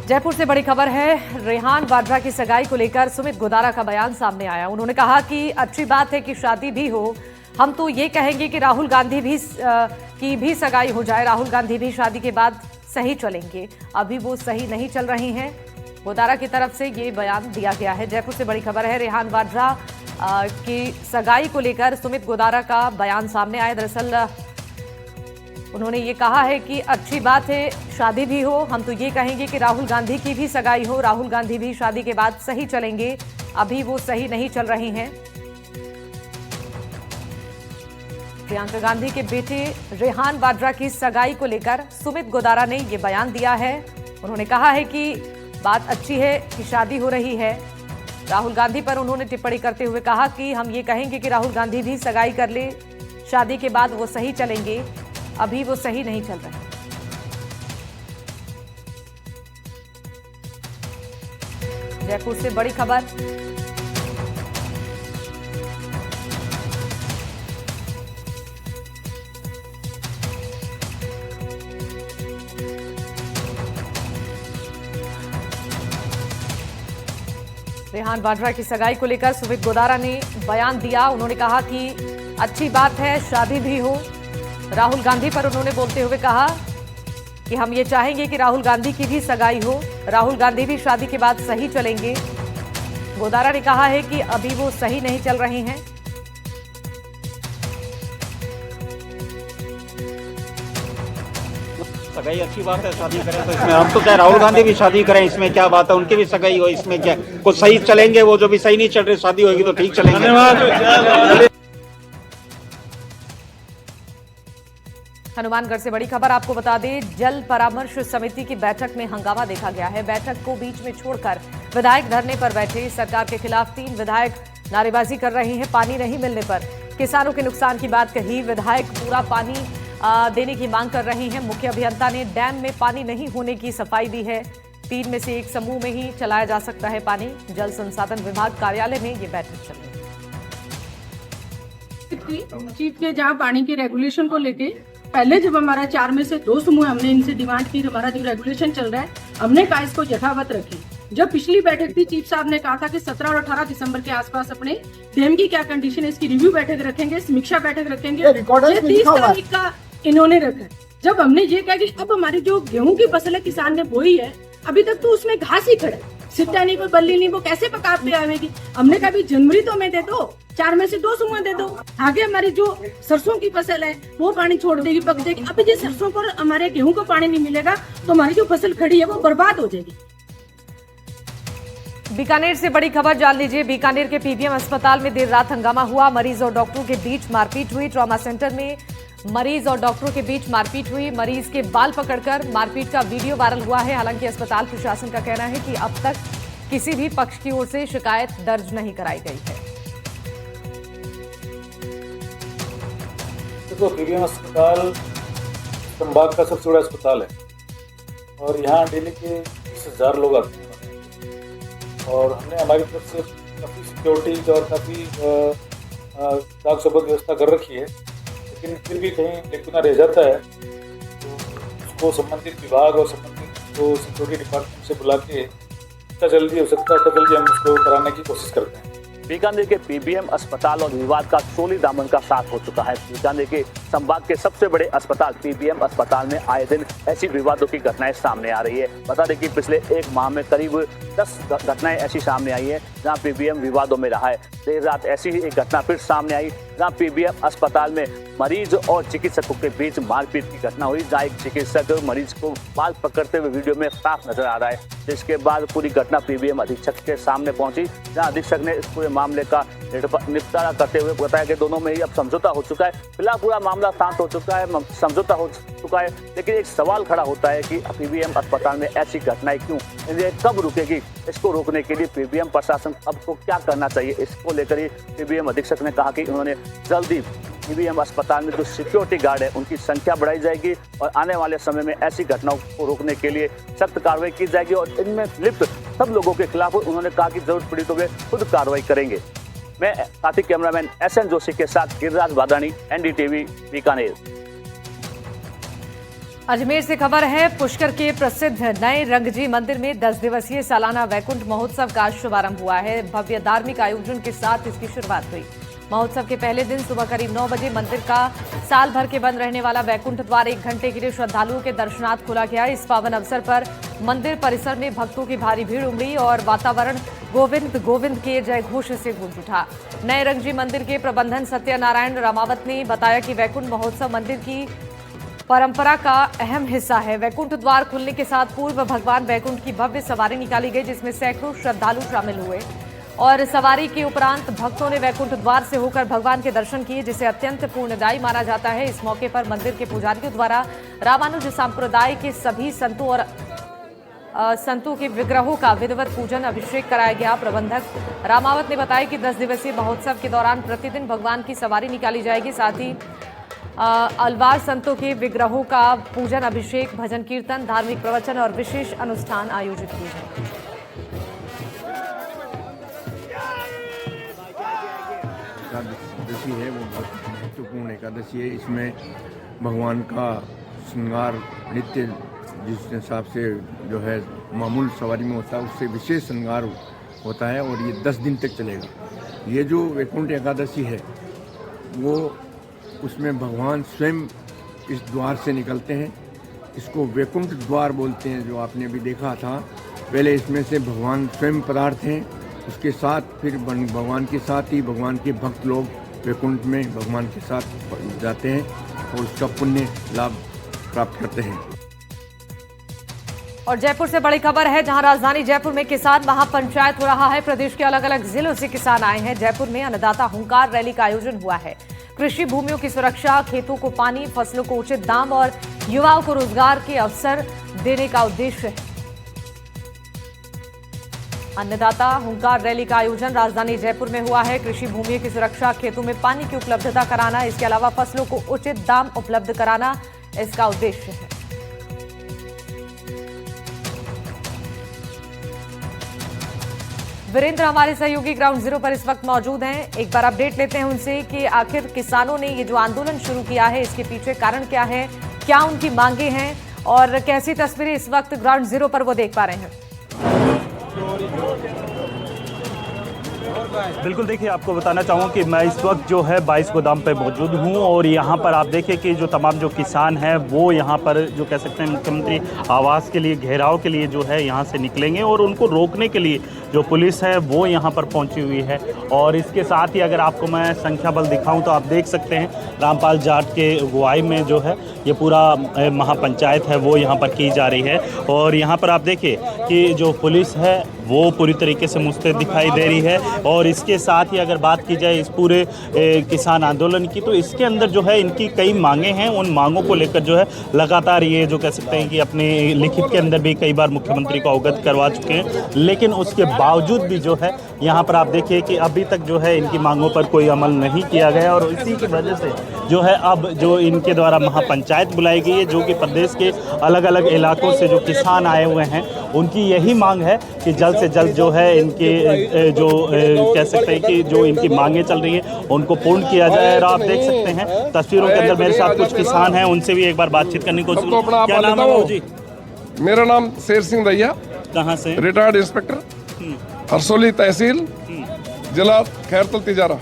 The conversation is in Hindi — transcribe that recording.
जयपुर से बड़ी खबर है। रेहान वाड्रा की सगाई को लेकर सुमित गोदारा का बयान सामने आया। उन्होंने कहा कि अच्छी बात है कि शादी भी हो, हम तो ये कहेंगे कि राहुल गांधी की भी सगाई हो जाए। राहुल गांधी भी शादी के बाद सही चलेंगे, अभी वो सही नहीं चल रही हैं। गोदारा की तरफ से ये बयान दिया गया है। जयपुर से बड़ी खबर है। रेहान वाड्रा की सगाई को लेकर सुमित गोदारा का बयान सामने आया। दरअसल उन्होंने ये कहा है कि अच्छी बात है शादी भी हो, हम तो ये कहेंगे कि राहुल गांधी की भी सगाई हो। राहुल गांधी भी शादी के बाद सही चलेंगे, अभी वो सही नहीं चल रही हैं। प्रियंका गांधी के बेटे रेहान वाड्रा की सगाई को लेकर सुमित गोदारा ने ये बयान दिया है। उन्होंने कहा है कि बात अच्छी है कि शादी हो रही है। राहुल गांधी पर उन्होंने टिप्पणी करते हुए कहा कि हम ये कहेंगे कि राहुल गांधी भी सगाई कर ले, शादी के बाद वो सही चलेंगे, अभी वो सही नहीं चल रहे। जयपुर से बड़ी खबर। रेहान वाड्रा की सगाई को लेकर सुमित गोदारा ने बयान दिया। उन्होंने कहा कि अच्छी बात है शादी भी हो। राहुल गांधी पर उन्होंने बोलते हुए कहा कि हम ये चाहेंगे कि राहुल गांधी की भी सगाई हो, राहुल गांधी भी शादी के बाद सही चलेंगे। गोदारा ने कहा है कि अभी वो सही नहीं चल रही हैं। सगाई अच्छी बात है, शादी करें तो इसमें हम तो चाहे राहुल गांधी भी शादी करें, इसमें क्या बात है, उनकी भी सगाई हो, इसमें क्या कुछ सही चलेंगे। वो जो भी सही नहीं चल रहे, शादी होगी तो ठीक चलेंगे। धन्यवाद। हनुमानगढ़ से बड़ी खबर आपको बता दें, जल परामर्श समिति की बैठक में हंगामा देखा गया है। बैठक को बीच में छोड़कर विधायक धरने पर बैठे। सरकार के खिलाफ 3 विधायक नारेबाजी कर रहे हैं। पानी नहीं मिलने पर किसानों के नुकसान की बात कही। विधायक पूरा पानी देने की मांग कर रही हैं। मुख्य अभियंता ने डैम में पानी नहीं होने की सफाई दी है। 3 में से 1 समूह में ही चलाया जा सकता है पानी। जल संसाधन विभाग कार्यालय में ये बैठक चल रही है। चीफ के जहाँ पानी के रेगुलेशन को लेके पहले जब हमारा 4 में से 2 समूह हमने इनसे डिमांड की, हमारा जो रेगुलेशन चल रहा है हमने कहा इसको यथावत रखें। जब पिछली बैठक थी, चीफ साहब ने कहा था कि 17 और 18 दिसंबर के आसपास अपने डैम की क्या कंडीशन है इसकी रिव्यू बैठक रखेंगे, समीक्षा बैठक रखेंगे। ये 30 तारीख का इन्होंने रखा। जब हमने ये कहा कि अब हमारी जो गेहूं की फसल है किसान ने बोई है, अभी तक तो उसमें घास ही खड़ा है, सिट्टा नहीं, कोई बल्ली नहीं, वो कैसे पका पे आवेगी। हमने कहा भी जनवरी तो हमें दे दो, 4 में से 2 समूह दे दो। आगे हमारी जो सरसों की फसल है वो पानी छोड़ देगी, पक जाएगी। अब जिस सरसों पर हमारे गेहूं को पानी नहीं मिलेगा तो हमारी जो फसल खड़ी है वो बर्बाद हो जाएगी। बीकानेर से बड़ी खबर जान लीजिए। बीकानेर के पीबीएम अस्पताल में देर रात हंगामा हुआ। मरीज और डॉक्टरों के बीच मारपीट हुई। ट्रॉमा सेंटर में मरीज और डॉक्टरों के बीच मारपीट हुई। मरीज के बाल पकड़कर मारपीट का वीडियो वायरल हुआ है। हालांकि अस्पताल प्रशासन का कहना है कि अब तक किसी भी पक्ष की ओर से शिकायत दर्ज नहीं कराई गई है। तो पीबीएम अस्पताल संभाग का सबसे बड़ा अस्पताल है और यहाँ डेली के 20,000 लोग आते हैं और हमने हमारी तरफ से काफ़ी सिक्योरिटीज और काफ़ी साख सबक व्यवस्था कर रखी है। लेकिन फिर भी कहीं लेकिन रह जाता है तो उसको संबंधित विभाग और संबंधित जो सिक्योरिटी डिपार्टमेंट से बुला के जितना जल्दी हो सकता है उतना जल्दी हम उसको कराने की कोशिश करते हैं। बीकानेर के पीबीएम अस्पताल और विवाद का चोली दामन का साथ हो चुका है। बीकानेर के संभाग के सबसे बड़े अस्पताल पीबीएम अस्पताल में आए दिन ऐसी विवादों की घटनाएं सामने आ रही है। बता दें कि पिछले 1 माह में करीब 10 घटनाएं ऐसी सामने आई है जहां पीबीएम विवादों में रहा है। देर रात ऐसी ही एक घटना फिर सामने आई जहां पीबीएम अस्पताल में मरीज और चिकित्सकों के बीच मारपीट की घटना हुई, जहां एक चिकित्सक मरीज को बाल पकड़ते हुए वीडियो में साफ नजर आ रहा है। जिसके बाद पूरी घटना पीबीएम अधीक्षक के सामने पहुंची, जहां अधीक्षक ने इस पूरे मामले का निपटारा करते हुए बताया कि दोनों में ही अब समझौता हो चुका है। फिलहाल पूरा मामला शांत हो चुका है, समझौता हो चुका है। लेकिन एक सवाल खड़ा होता है कि पीबीएम अस्पताल में ऐसी घटनाएं क्यों, ये कब रुकेगी? इसको रोकने के लिए पीबीएम प्रशासन अब को क्या करना चाहिए, इसको लेकर ही पीबीएम अधीक्षक ने कहा कि उन्होंने जल्दी पीबीएम अस्पताल में जो सिक्योरिटी गार्ड है उनकी संख्या बढ़ाई जाएगी और आने वाले समय में ऐसी घटनाओं को रोकने के लिए सख्त कार्रवाई की जाएगी और इनमें लिप्त सब लोगों के खिलाफ उन्होंने कहा कि जरूरत पड़ी तो वे खुद कार्रवाई करेंगे। मैं साथी कैमरामैन SN जोशी के साथ गिरिराज वादानी, NDTV बीकानेर। अजमेर से खबर है, पुष्कर के प्रसिद्ध नए रंगजी मंदिर में 10 दिवसीय सालाना वैकुंठ महोत्सव का शुभारंभ हुआ है। भव्य धार्मिक आयोजन के साथ इसकी शुरुआत हुई। महोत्सव के पहले दिन सुबह करीब 9 बजे मंदिर का साल भर के बंद रहने वाला वैकुंठ द्वार 1 घंटे के लिए श्रद्धालुओं के दर्शनार्थ खोला गया। इस पावन अवसर पर मंदिर परिसर में भक्तों की भारी भीड़ उमड़ी और वातावरण गोविंद गोविंद के जय घोष से गूंज उठा। नए रंगजी मंदिर के प्रबंधन सत्यनारायण रामावत ने बताया कि वैकुंठ महोत्सव मंदिर की परंपरा का अहम हिस्सा है। वैकुंठ द्वार खुलने के साथ पूर्व भगवान वैकुंठ की भव्य सवारी निकाली गई, जिसमें सैकड़ों श्रद्धालु शामिल हुए और सवारी के उपरांत भक्तों ने वैकुंठ द्वार से होकर भगवान के दर्शन किए, जिसे अत्यंत पुण्यदायी माना जाता है। इस मौके पर मंदिर के पुजारियों द्वारा रामानुज संप्रदाय के सभी संतों और संतों के विग्रहों का विधिवत पूजन अभिषेक कराया गया। प्रबंधक रामावत ने बताया कि 10 दिवसीय महोत्सव के दौरान प्रतिदिन भगवान की सवारी निकाली जाएगी। साथ ही अलवार संतों के विग्रहों का पूजन अभिषेक, भजन कीर्तन, धार्मिक प्रवचन और विशेष अनुष्ठान आयोजित किए जाएंगे। एकादशी है वो बहुत महत्वपूर्ण एकादशी है। इसमें भगवान का श्रृंगार नित्य जिस हिसाब से जो है मामूल सवारी में होता है उससे विशेष श्रृंगार होता है और ये 10 दिन तक चलेगा। ये जो वैकुंठ एकादशी है वो उसमें भगवान स्वयं इस द्वार से निकलते हैं। इसको वैकुंठ द्वार बोलते हैं, जो आपने भी देखा था। पहले इसमें से भगवान स्वयं पदार्थ हैं, उसके साथ फिर भगवान के साथ ही भगवान के भक्त लोग वैकुंठ में भगवान के साथ जाते हैं और उसका पुण्य लाभ प्राप्त करते हैं। और जयपुर से बड़ी खबर है, जहां राजधानी जयपुर में किसान महापंचायत हो रहा है। प्रदेश के अलग अलग जिलों से किसान आए हैं। जयपुर में अन्नदाता हुंकार रैली का आयोजन हुआ है। कृषि भूमियों की सुरक्षा, खेतों को पानी, फसलों को उचित दाम और युवाओं को रोजगार के अवसर देने का उद्देश्य है। अन्नदाता हुंकार रैली का आयोजन राजधानी जयपुर में हुआ है। कृषि भूमियों की सुरक्षा, खेतों में पानी की उपलब्धता कराना, इसके अलावा फसलों को उचित दाम उपलब्ध कराना इसका उद्देश्य है। वीरेंद्र हमारे सहयोगी ग्राउंड जीरो पर इस वक्त मौजूद हैं। एक बार अपडेट लेते हैं उनसे कि आखिर किसानों ने ये जो आंदोलन शुरू किया है इसके पीछे कारण क्या है, क्या उनकी मांगे हैं और कैसी तस्वीरें इस वक्त ग्राउंड जीरो पर वो देख पा रहे हैं। बिल्कुल, देखिए आपको बताना चाहूँगा कि मैं इस वक्त जो है 22 गोदाम पे मौजूद हूँ और यहाँ पर आप देखिए कि जो तमाम जो किसान हैं वो यहाँ पर जो कह सकते हैं मुख्यमंत्री आवास के लिए घेराव के लिए जो है यहाँ से निकलेंगे और उनको रोकने के लिए जो पुलिस है वो यहाँ पर पहुँची हुई है। और इसके साथ ही अगर आपको मैं संख्या बल दिखाऊँ तो आप देख सकते हैं रामपाल जाट के अगुवाई में जो है ये पूरा महापंचायत है वो यहाँ पर की जा रही है। और यहाँ पर आप देखिए कि जो पुलिस है वो पूरी तरीके से मुस्तैद दिखाई दे रही है। और इसके साथ ही अगर बात की जाए इस पूरे किसान आंदोलन की, तो इसके अंदर जो है इनकी कई मांगे हैं। उन मांगों को लेकर जो है लगातार ये जो कह सकते हैं कि अपने लिखित के अंदर भी कई बार मुख्यमंत्री को अवगत करवा चुके हैं, लेकिन उसके बावजूद भी जो है यहाँ पर आप देखिए कि अभी तक जो है इनकी मांगों पर कोई अमल नहीं किया गया। और इसी की वजह से जो है अब जो इनके द्वारा महापंचायत बुलाई गई है, जो कि प्रदेश के अलग अलग इलाकों से जो किसान आए हुए हैं उनकी यही मांग है कि जल्द से जल्द जो है इनके जो कह सकते हैं कि जो इनकी मांगें चल रही हैं उनको पूर्ण किया जाए। और आप देख सकते हैं तस्वीरों के अंदर मेरे साथ कुछ किसान हैं, उनसे भी एक बार बातचीत करने की कोशिश। क्या नाम है बाबू जी? मेरा नाम शेर सिंह दैया, कहाँ से? रिटायर्ड इंस्पेक्टर, हरसोली तहसील, जिला खैरतल तिजारा।